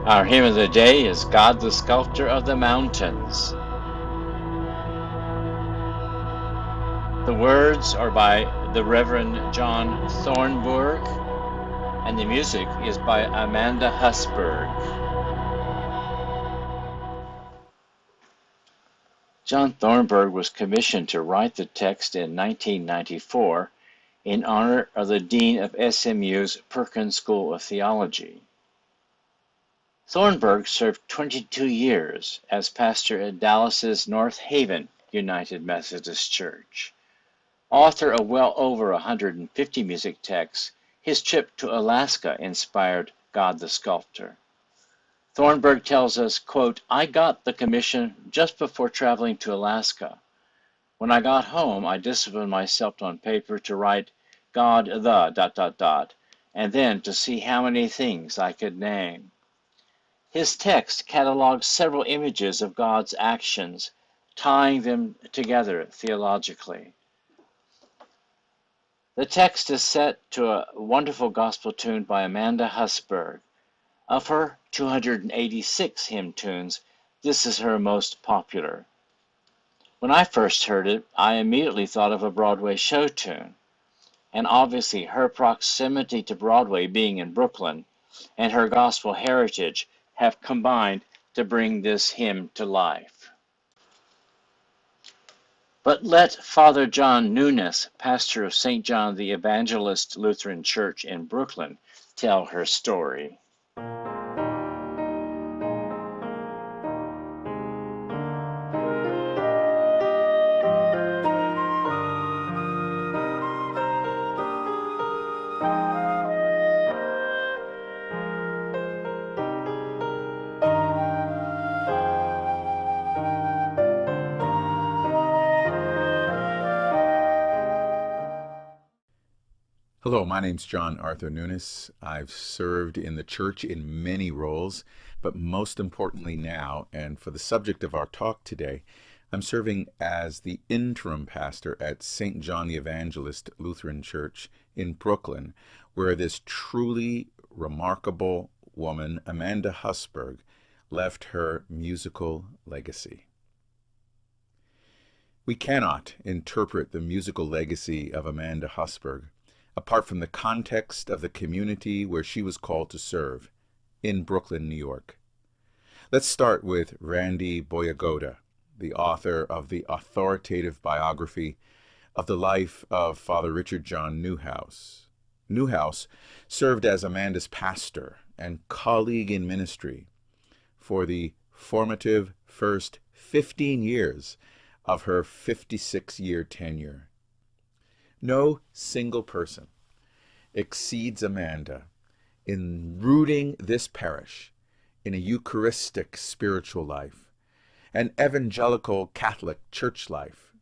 Our hymn of the day is God the Sculptor of the Mountains. The words are by the Reverend John Thornburg, and the music is by Amanda Husberg. John Thornburg was commissioned to write the text in 1994 in honor of the Dean of SMU's Perkins School of Theology. Thornburg served 22 years as pastor at Dallas's North Haven United Methodist Church. Author of well over 150 music texts, his trip to Alaska inspired God the Sculptor. Thornburg tells us, quote, "I got the commission just before traveling to Alaska. When I got home, I disciplined myself on paper to write God the ... and then to see how many things I could name." His text catalogs several images of God's actions, tying them together theologically. The text is set to a wonderful gospel tune by Amanda Husberg. Of her 286 hymn tunes, this is her most popular. When I first heard it, I immediately thought of a Broadway show tune, and obviously her proximity to Broadway being in Brooklyn and her gospel heritage have combined to bring this hymn to life. But let Father John Nunes, pastor of St. John the Evangelist Lutheran Church in Brooklyn, tell her story. Hello, my name's John Arthur Nunes. I've served in the church in many roles, but most importantly now, and for the subject of our talk today, I'm serving as the interim pastor at St. John the Evangelist Lutheran Church in Brooklyn, where this truly remarkable woman, Amanda Husberg, left her musical legacy. We cannot interpret the musical legacy of Amanda Husberg apart from the context of the community where she was called to serve, in Brooklyn, New York. Let's start with Randy Boyagoda, the author of the authoritative biography of the life of Father Richard John Newhouse. Newhouse served as Amanda's pastor and colleague in ministry for the formative first 15 years of her 56-year tenure. No single person exceeds Amanda in rooting this parish in a Eucharistic spiritual life, an evangelical Catholic church life,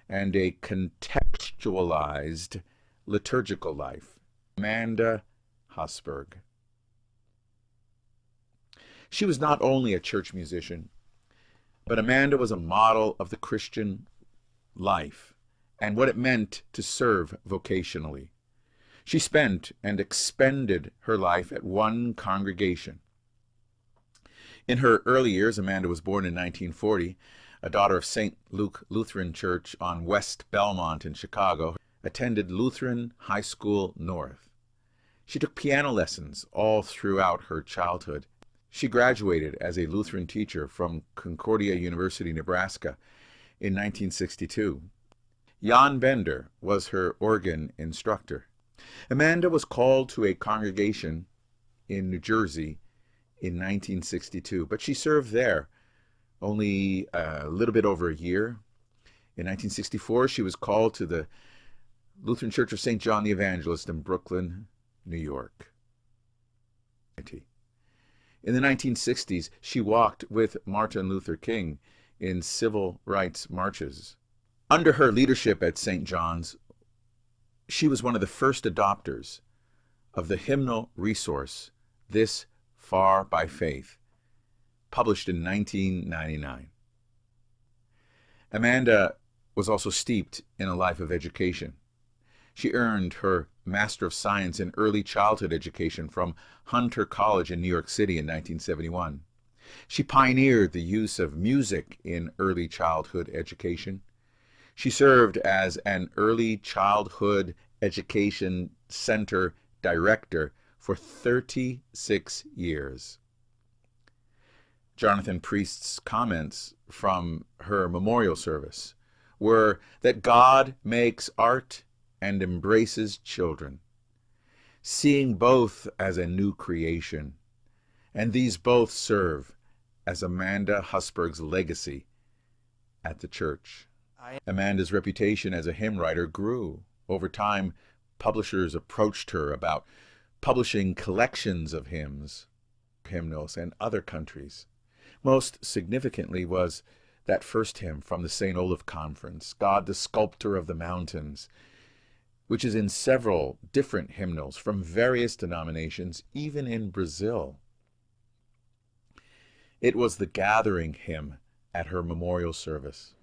and a contextualized liturgical life. Amanda Husberg. She was not only a church musician, but Amanda was a model of the Christian life and what it meant to serve vocationally. She spent and expended her life at one congregation. In her early years, Amanda was born in 1940, a daughter of St. Luke Lutheran Church on West Belmont in Chicago, attended Lutheran High School North. She took piano lessons all throughout her childhood. She graduated as a Lutheran teacher from Concordia University, Nebraska in 1962. Jan Bender was her organ instructor. Amanda was called to a congregation in New Jersey in 1962, but she served there only a little bit over a year. In 1964, she was called to the Lutheran Church of St. John the Evangelist in Brooklyn, New York. In the 1960s, she walked with Martin Luther King in civil rights marches. Under her leadership at St. John's, she was one of the first adopters of the hymnal resource, This Far by Faith, published in 1999. Amanda was also steeped in a life of education. She earned her Master of Science in Early Childhood Education from Hunter College in New York City in 1971. She pioneered the use of music in early childhood education. She served as an Early Childhood Education Center Director for 36 years. Jonathan Priest's comments from her memorial service were that God makes art and embraces children, seeing both as a new creation, and these both serve as Amanda Husberg's legacy at the church. Amanda's reputation as a hymn writer grew. Over time, publishers approached her about publishing collections of hymns, hymnals, and other countries. Most significantly was that first hymn from the St. Olaf Conference, God the Sculptor of the Mountains, which is in several different hymnals from various denominations, even in Brazil. It was the gathering hymn at her memorial service.